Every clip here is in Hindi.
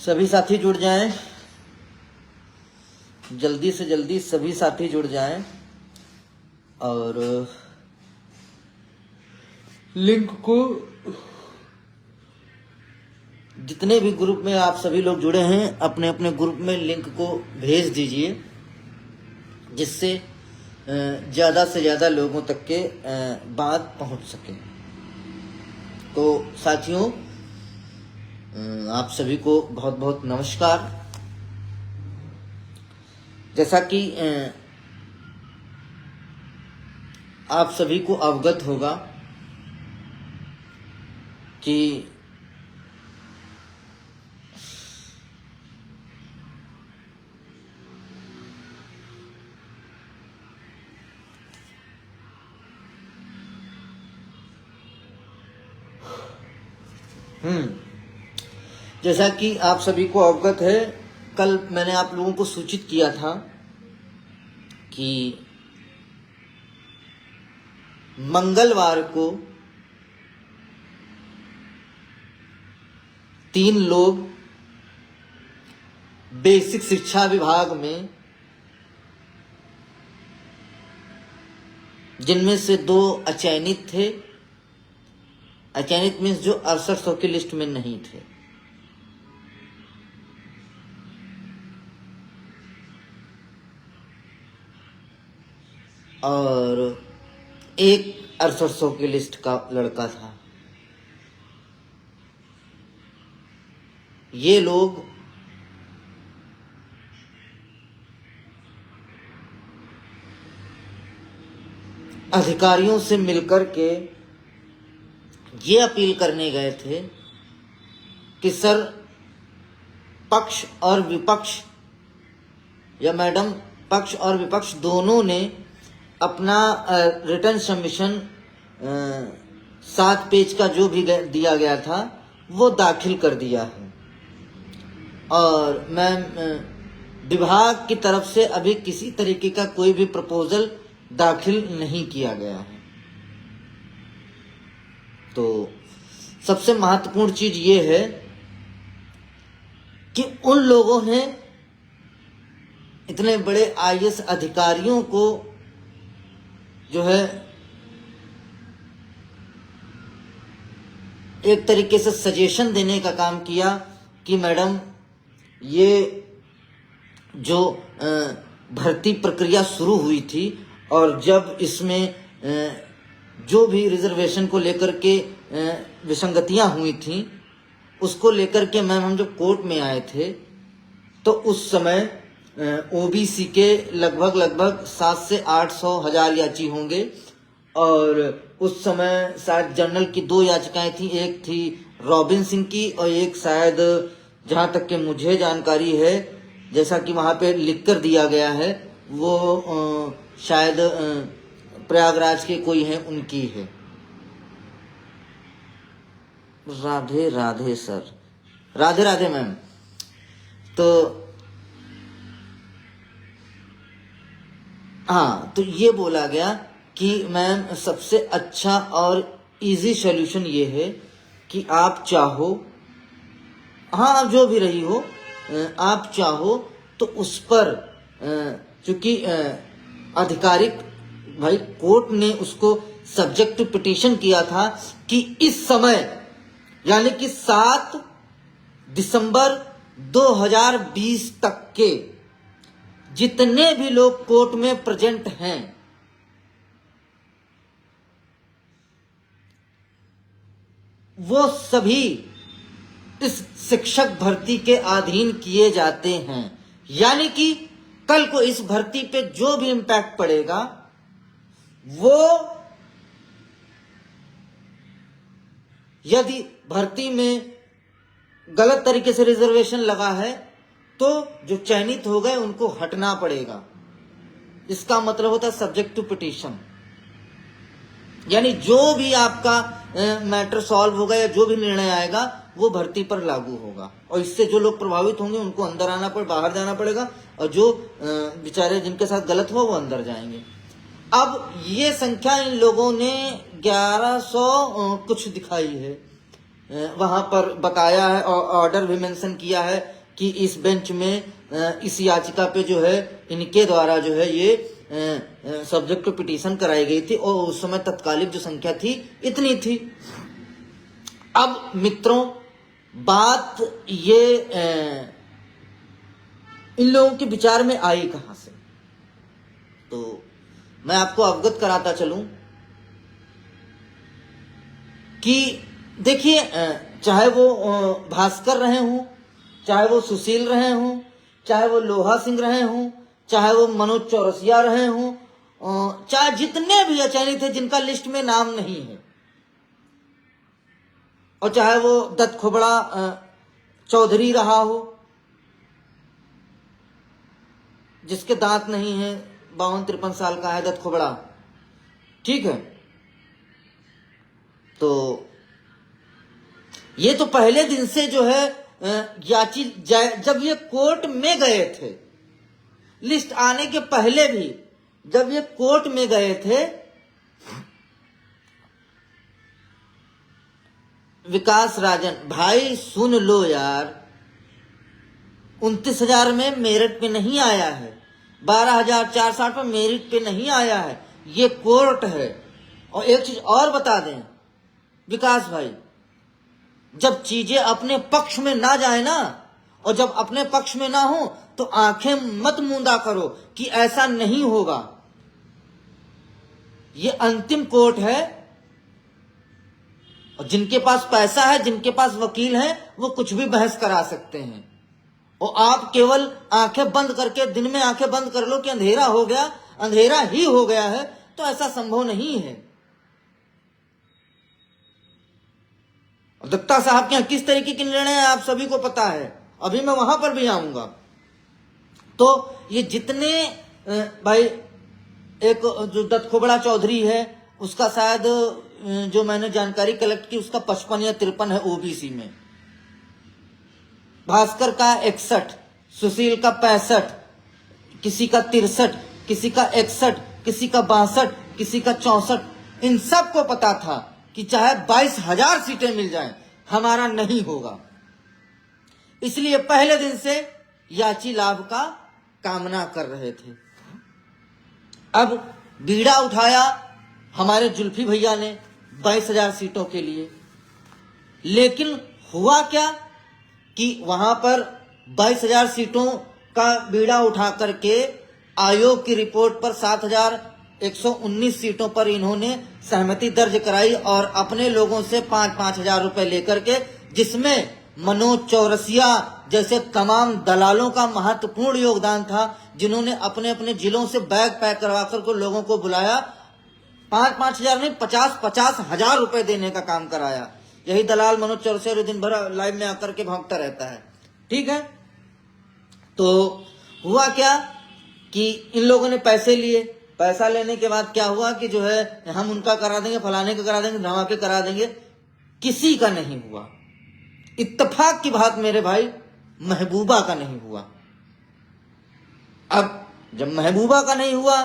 सभी साथी जुड़ जाएं, जल्दी से जल्दी सभी साथी जुड़ जाएं और लिंक को जितने भी ग्रुप में आप सभी लोग जुड़े हैं अपने अपने ग्रुप में लिंक को भेज दीजिए, जिससे ज़्यादा से ज़्यादा लोगों तक के बात पहुंच सके। तो साथियों, आप सभी को बहुत बहुत नमस्कार। जैसा कि आप सभी को अवगत होगा कि जैसा कि आप सभी को अवगत है, कल मैंने आप लोगों को सूचित किया था कि मंगलवार को 3 लोग बेसिक शिक्षा विभाग में, जिनमें से 2 अचयनित थे। अचयनित मीन्स जो 6800 की लिस्ट में नहीं थे, और एक 6800 की लिस्ट का लड़का था। ये लोग अधिकारियों से मिलकर के ये अपील करने गए थे कि सर, पक्ष और विपक्ष या मैडम, पक्ष और विपक्ष दोनों ने अपना रिटर्न सबमिशन 7 पेज का जो भी दिया गया था वो दाखिल कर दिया है, और मैं विभाग की तरफ से अभी किसी तरीके का कोई भी प्रपोजल दाखिल नहीं किया गया है। तो सबसे महत्वपूर्ण चीज ये है कि उन लोगों ने इतने बड़े आईएएस अधिकारियों को जो है एक तरीके से सजेशन देने का काम किया कि मैडम, ये जो भर्ती प्रक्रिया शुरू हुई थी और जब इसमें जो भी रिजर्वेशन को लेकर के विसंगतियां हुई थी, उसको लेकर के मैम हम जब कोर्ट में आए थे तो उस समय ओबीसी के लगभग 700 से 800 हजार याची होंगे, और उस समय शायद जनरल की 2 याचिकाएं थी। एक थी रॉबिन सिंह की और एक शायद, जहां तक कि मुझे जानकारी है, जैसा कि वहां पे लिख कर दिया गया है, वो शायद प्रयागराज के कोई हैं, उनकी है। Radhe Radhe sir, Radhe Radhe ma'am. तो हाँ, तो ये बोला गया कि मैम सबसे अच्छा और इजी सॉल्यूशन ये है कि आप चाहो, हाँ जो भी रही हो, आप चाहो तो उस पर, चूंकि आधिकारिक भाई कोर्ट ने उसको सब्जेक्ट टू पिटीशन किया था कि इस समय यानी कि 7 दिसंबर 2020 तक के जितने भी लोग कोर्ट में प्रेजेंट हैं, वो सभी इस शिक्षक भर्ती के अधीन किए जाते हैं। यानी कि कल को इस भर्ती पे जो भी इम्पैक्ट पड़ेगा वो, यदि भर्ती में गलत तरीके से रिजर्वेशन लगा है तो जो चयनित हो गए उनको हटना पड़ेगा। इसका मतलब होता है सब्जेक्ट टू पिटीशन, यानी जो भी आपका मैटर सॉल्व होगा या जो भी निर्णय आएगा वो भर्ती पर लागू होगा, और इससे जो लोग प्रभावित होंगे उनको अंदर आना बाहर जाना पड़ेगा, और जो बेचारे जिनके साथ गलत हुआ वो अंदर जाएंगे। अब ये संख्या इन लोगों ने 1100 कुछ दिखाई है, वहां पर बताया है और ऑर्डर भी मेंशन किया है कि इस बेंच में इस याचिका पे जो है इनके द्वारा जो है ये सब्जेक्ट टू पिटीशन कराई गई थी और उस समय तत्कालिक जो संख्या थी इतनी थी। अब मित्रों बात ये इन लोगों के विचार में आई कहां से, तो मैं आपको अवगत कराता चलूं कि देखिए चाहे वो भास्कर रहे हों, चाहे वो सुशील रहे हों, चाहे वो लोहा सिंह रहे हों, चाहे वो मनोज चौरसिया रहे हों, चाहे जितने भी अचयनित थे जिनका लिस्ट में नाम नहीं है, और चाहे वो दत्त खोबड़ा चौधरी रहा हो जिसके दांत नहीं है, 52-53 साल का है दत्त खोबड़ा, ठीक है। तो ये तो पहले दिन से जो है जब ये कोर्ट में गए थे, लिस्ट आने के पहले भी जब ये कोर्ट में गए थे, विकास राजन भाई सुन लो यार, 29,000 में मेरिट पे नहीं आया है, 12,460 पे मेरिट पे नहीं आया है, ये कोर्ट है। और एक चीज और बता दें विकास भाई, जब चीजें अपने पक्ष में ना जाए ना, और जब अपने पक्ष में ना हो तो आंखें मत मूंदा करो कि ऐसा नहीं होगा। ये अंतिम कोर्ट है और जिनके पास पैसा है, जिनके पास वकील हैं, वो कुछ भी बहस करा सकते हैं। और आप केवल आंखें बंद करके दिन में आंखें बंद कर लो कि अंधेरा हो गया, अंधेरा ही हो गया है, तो ऐसा संभव नहीं है। दत्ता साहब के यहाँ किस तरीके के निर्णय है आप सभी को पता है, अभी मैं वहां पर भी आऊंगा। तो ये जितने भाई, एक जो दत्त खोबड़ा चौधरी है उसका शायद जो मैंने जानकारी कलेक्ट की उसका 55 या 53 है ओबीसी में, भास्कर का 61, सुशील का 65, किसी का 63, किसी का 61, किसी का 62, किसी का 64। इन सबको पता था कि चाहे 22,000 सीटें मिल जाएं, हमारा नहीं होगा। इसलिए पहले दिन से याची लाभ का कामना कर रहे थे। अब बीड़ा उठाया हमारे जुल्फी भैया ने 22,000 सीटों के लिए, लेकिन हुआ क्या कि वहां पर 22,000 सीटों का बीड़ा उठा करके आयोग की रिपोर्ट पर 7,119 सीटों पर इन्होंने सहमति दर्ज कराई और अपने लोगों से 5-5 हजार रुपए लेकर के, जिसमें मनोज चौरसिया जैसे तमाम दलालों का महत्वपूर्ण योगदान था, जिन्होंने अपने अपने जिलों से बैग पैक करवा कर लोगों को बुलाया, 5-5 हजार नहीं 50-50 हजार रुपए देने का काम कराया। यही दलाल मनोज चौरसिया दिन भर लाइव में आकर के भौंकता रहता है, ठीक है। तो हुआ क्या कि इन लोगों ने पैसे लिए, पैसा लेने के बाद क्या हुआ कि जो है हम उनका करा देंगे, फलाने का करा देंगे, धमाके करा देंगे, किसी का नहीं हुआ। इत्तेफाक की बात मेरे भाई, महबूबा का नहीं हुआ। अब जब महबूबा का नहीं हुआ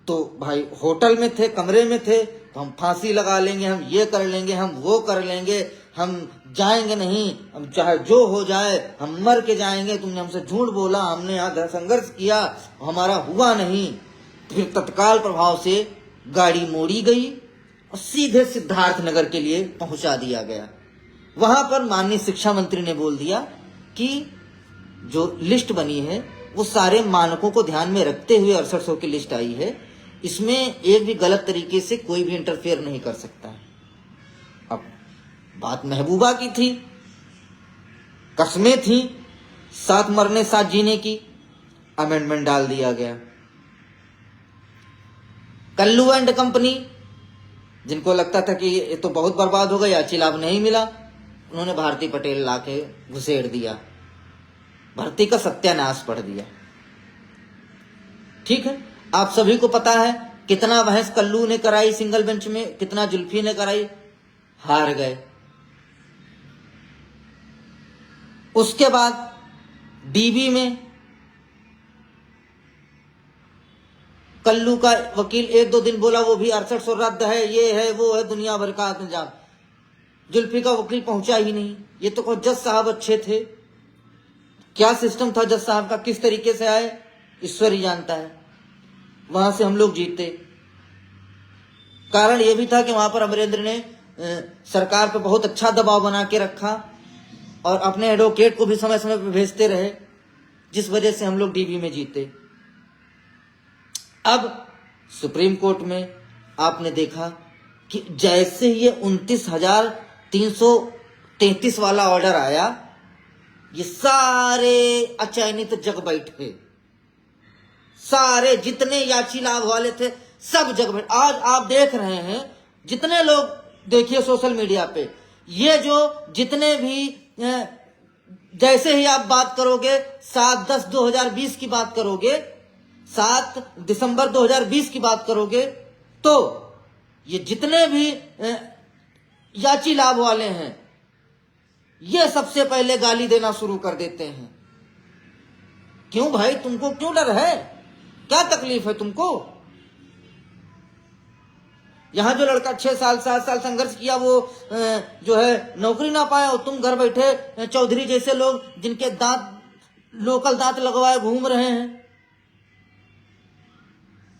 तो भाई होटल में थे, कमरे में थे, तो हम फांसी लगा लेंगे, हम ये कर लेंगे, हम वो कर लेंगे, हम जाएंगे नहीं, हम चाहे जो हो जाए हम मर के जाएंगे, तुमने हमसे झूठ बोला, हमने यहाँ संघर्ष किया, हमारा हुआ नहीं। फिर तत्काल प्रभाव से गाड़ी मोड़ी गई और सीधे सिद्धार्थ नगर के लिए पहुंचा दिया गया। वहां पर माननीय शिक्षा मंत्री ने बोल दिया कि जो लिस्ट बनी है वो सारे मानकों को ध्यान में रखते हुए 6800 की लिस्ट आई है, इसमें एक भी गलत तरीके से कोई भी इंटरफेयर नहीं कर सकता है। अब बात महबूबा की थी, कस्में थी, साथ मरने साथ जीने की, अमेंडमेंट डाल दिया गया। कल्लू एंड कंपनी, जिनको लगता था कि ये तो बहुत बर्बाद हो गया, याची लाभ नहीं मिला, उन्होंने भारती पटेल लाके घुसेड़ दिया, भर्ती का सत्यानाश पढ़ दिया, ठीक है। आप सभी को पता है कितना बहस कल्लू ने कराई सिंगल बेंच में, कितना जुल्फी ने कराई, हार गए। उसके बाद डीबी में कल्लू का वकील 1-2 दिन बोला, वो भी 6800 रद्द है, ये है वो है, दुनिया भर का इंतजाम। जुल्फी का वकील पहुंचा ही नहीं। ये तो जज साहब अच्छे थे, क्या सिस्टम था जज साहब का, किस तरीके से आए ईश्वर ही जानता है। वहां से हम लोग जीते। कारण यह भी था कि वहां पर अमरेंद्र ने सरकार पर बहुत अच्छा दबाव बना के रखा और अपने एडवोकेट को भी समय समय पर भेजते रहे, जिस वजह से हम लोग डीबी में जीते। अब सुप्रीम कोर्ट में आपने देखा कि जैसे ये 29,333 वाला ऑर्डर आया, ये सारे अचयनित जग बैठे, सारे जितने याची लाभ वाले थे सब जग बैठे। आज आप देख रहे हैं जितने लोग, देखिए सोशल मीडिया पे, ये जो जितने भी जैसे ही आप बात करोगे 7/10/2020 की बात करोगे, 7 दिसंबर 2020 की बात करोगे, तो ये जितने भी याची लाभ वाले हैं ये सबसे पहले गाली देना शुरू कर देते हैं। क्यों भाई, तुमको क्यों डर है, क्या तकलीफ है तुमको? यहां जो लड़का 6 साल 7 साल संघर्ष किया वो जो है नौकरी ना पाया, और तुम घर बैठे चौधरी जैसे लोग जिनके दांत लोकल दांत लगवाए घूम रहे हैं।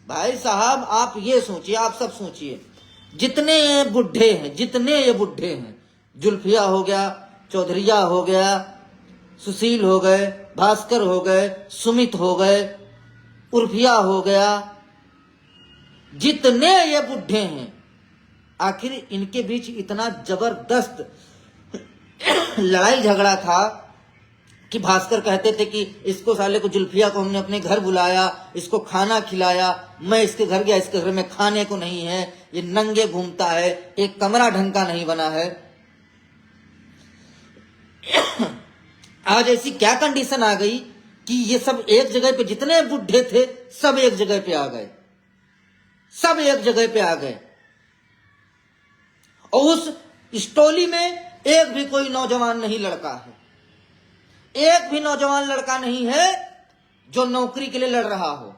भाई साहब आप ये सोचिए, आप सब सोचिए, जितने ये बुढ़े हैं, जुल्फिया हो गया, चौधरिया हो गया, सुशील हो गए, भास्कर हो गए, सुमित हो गए, उर्फिया हो गया, जितने ये बुढ़े हैं, आखिर इनके बीच इतना जबरदस्त लड़ाई झगड़ा था कि भास्कर कहते थे कि इसको साले को, जुल्फिया को हमने अपने घर बुलाया, इसको खाना खिलाया, मैं इसके घर गया, इसके घर में खाने को नहीं है, ये नंगे घूमता है, एक कमरा ढंग का नहीं बना है। आज ऐसी क्या कंडीशन आ गई कि ये सब एक जगह पे, जितने बुढ़े थे सब एक जगह पे आ गए, सब एक जगह पे आ गए। और उस टोली में एक भी कोई नौजवान नहीं लड़का है, एक भी नौजवान लड़का नहीं है जो नौकरी के लिए लड़ रहा हो।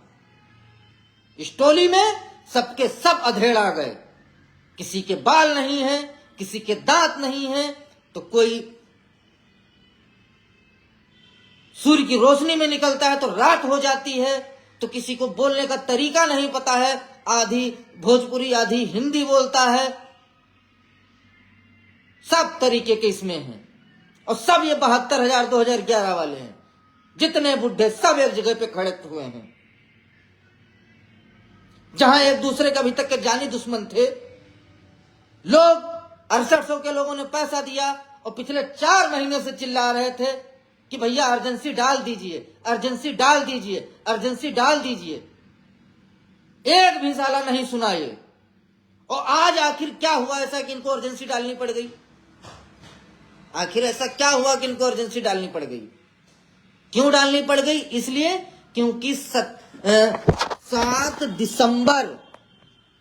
इस टोली में सबके सब अधेड़ आ गए, किसी के बाल नहीं है, किसी के दांत नहीं है, तो कोई सूर्य की रोशनी में निकलता है तो रात हो जाती है, तो किसी को बोलने का तरीका नहीं पता है, आधी भोजपुरी आधी हिंदी बोलता है, सब तरीके के इसमें हैं। और सब ये 72,000 2011 वाले हैं, जितने बुढ़े सब एक जगह पे खड़े हुए हैं। जहां एक दूसरे के अभी तक के जानी दुश्मन थे लोग, 6800 के लोगों ने पैसा दिया और पिछले 4 महीने से चिल्ला रहे थे कि भैया अर्जेंसी डाल दीजिए, अर्जेंसी डाल दीजिए, अर्जेंसी डाल दीजिए। एक भी साला नहीं सुना ये। और आज आखिर क्या हुआ ऐसा कि इनको अर्जेंसी डालनी पड़ गई? आखिर ऐसा क्या हुआ कि इनको अर्जेंसी डालनी पड़ गई? क्यों डालनी पड़ गई? इसलिए क्योंकि 7 दिसंबर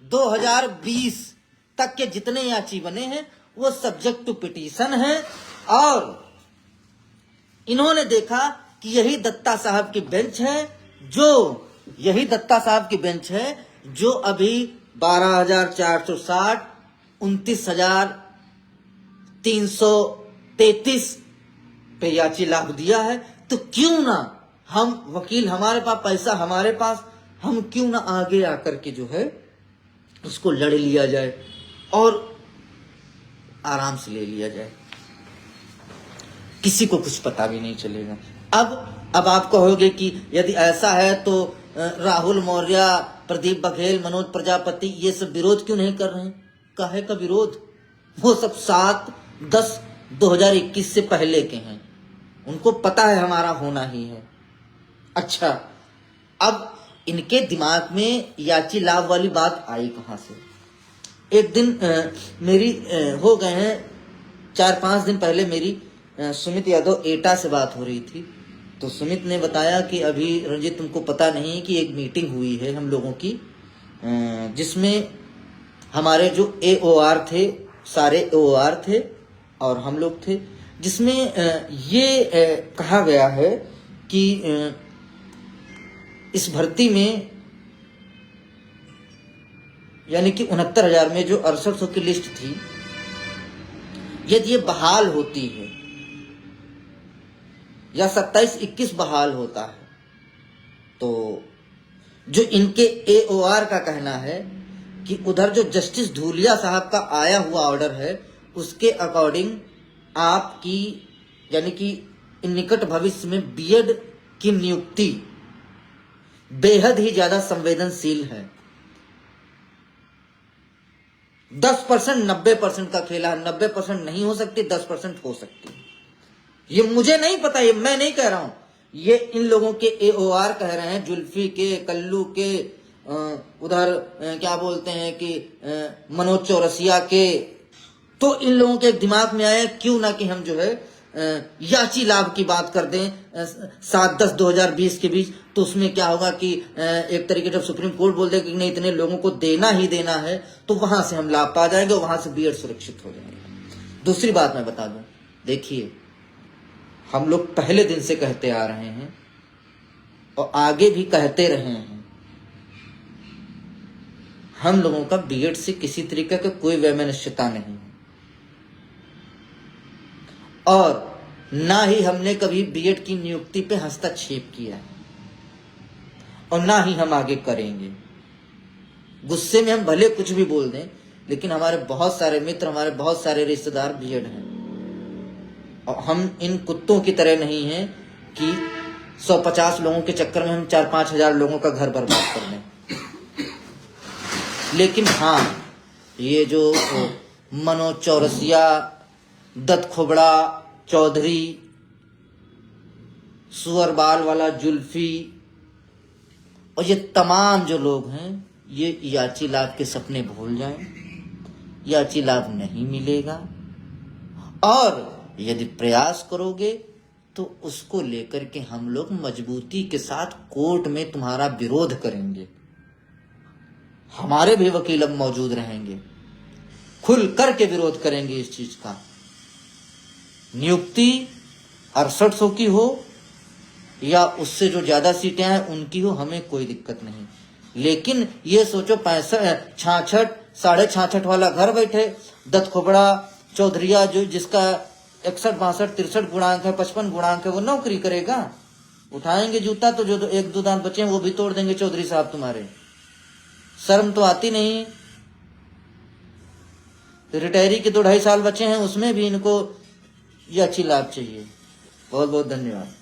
2020 तक के जितने याची बने हैं वो सब्जेक्ट टू पिटीशन है। और इन्होंने देखा कि यही दत्ता साहब की बेंच है, यही दत्ता साहब की बेंच है जो अभी 12,460, 29,333 पे याची लाभ दिया है। तो क्यों ना हम वकील, हमारे पास पैसा, हमारे पास, हम क्यों ना आगे आकर के जो है उसको लड़ लिया जाए और आराम से ले लिया जाए, किसी को कुछ पता भी नहीं चलेगा। अब आप कहोगे कि यदि ऐसा है तो राहुल मौर्य, प्रदीप बघेल, मनोज प्रजापति ये सब विरोध क्यों नहीं कर रहे हैं? काहे का विरोध? वो सब 7/10/2021 से पहले के हैं, उनको पता है हमारा होना ही है। अच्छा, अब इनके दिमाग में याची लाभ वाली बात आई कहां से? एक दिन मेरी हो गए हैं 4-5 दिन पहले मेरी सुमित यादव एटा से बात हो रही थी। तो सुमित ने बताया कि अभी रंजीत तुमको पता नहीं कि एक मीटिंग हुई है हम लोगों की, जिसमें हमारे जो AOR थे, सारे AOR थे और हम लोग थे, जिसमें ये कहा गया है कि इस भर्ती में, यानी कि 69,000 में जो 6800 की लिस्ट थी, यदि ये बहाल होती है या 27-21 बहाल होता है। तो जो इनके AOR का कहना है कि उधर जो जस्टिस धूलिया साहब का आया हुआ ऑर्डर है उसके अकॉर्डिंग आपकी यानी कि निकट भविष्य में बीएड की नियुक्ति बेहद ही ज्यादा संवेदनशील है। 10% 90% का खेला है। 90% नहीं हो सकती, 10% हो सकती है। ये मुझे नहीं पता, ये मैं नहीं कह रहा हूं, ये इन लोगों के AOR कह रहे हैं, जुल्फी के, कल्लू के, उधर क्या बोलते हैं कि मनोज चौरसिया के। तो इन लोगों के दिमाग में आया क्यों ना कि हम जो है याची लाभ की बात कर दें 7/10/2020 के बीच। तो उसमें क्या होगा कि एक तरीके जब सुप्रीम कोर्ट बोल दे कि नहीं इतने लोगों को देना ही देना है तो वहां से हम लाभ पा जाएंगे, वहां से बीएड सुरक्षित हो जाएगा। दूसरी बात मैं बता दूं, देखिए हम लोग पहले दिन से कहते आ रहे हैं और आगे भी कहते रहे हैं, हम लोगों का बीएड से किसी तरीके का कोई वैमनस्यता नहीं है और ना ही हमने कभी बीएड की नियुक्ति पे हस्तक्षेप किया है और ना ही हम आगे करेंगे। गुस्से में हम भले कुछ भी बोल दें, लेकिन हमारे बहुत सारे मित्र, हमारे बहुत सारे रिश्तेदार बीएड हैं और हम इन कुत्तों की तरह नहीं हैं कि 150 लोगों के चक्कर में हम 4-5 हजार लोगों का घर बर्बाद कर दें। लेकिन हाँ, ये जो मनोज चौरसिया, दत्त खोबड़ा चौधरी, सुअर बाल वाला जुल्फी और ये तमाम जो लोग हैं, ये याची लाभ के सपने भूल जाएं। याची लाभ नहीं मिलेगा और यदि प्रयास करोगे तो उसको लेकर के हम लोग मजबूती के साथ कोर्ट में तुम्हारा विरोध करेंगे। हमारे भी वकील अब मौजूद रहेंगे, खुल करके विरोध करेंगे इस चीज का। नियुक्ति 6800 की हो या उससे जो ज्यादा सीटें हैं उनकी हो, हमें कोई दिक्कत नहीं। लेकिन ये सोचो 65, 66.5 वाला घर बैठे दत्त खोबड़ा चौधरिया जो जिसका 61, 62, 63 गुणांक है, 55 गुणांक है, वो नौकरी करेगा। उठाएंगे जूता तो जो 1-2 दांत बचे हैं वो भी तोड़ देंगे चौधरी साहब तुम्हारे। शर्म तो आती नहीं। रिटायरी के 2-2.5 साल बचे हैं, उसमें भी इनको ये अच्छी लाभ चाहिए। बहुत बहुत धन्यवाद।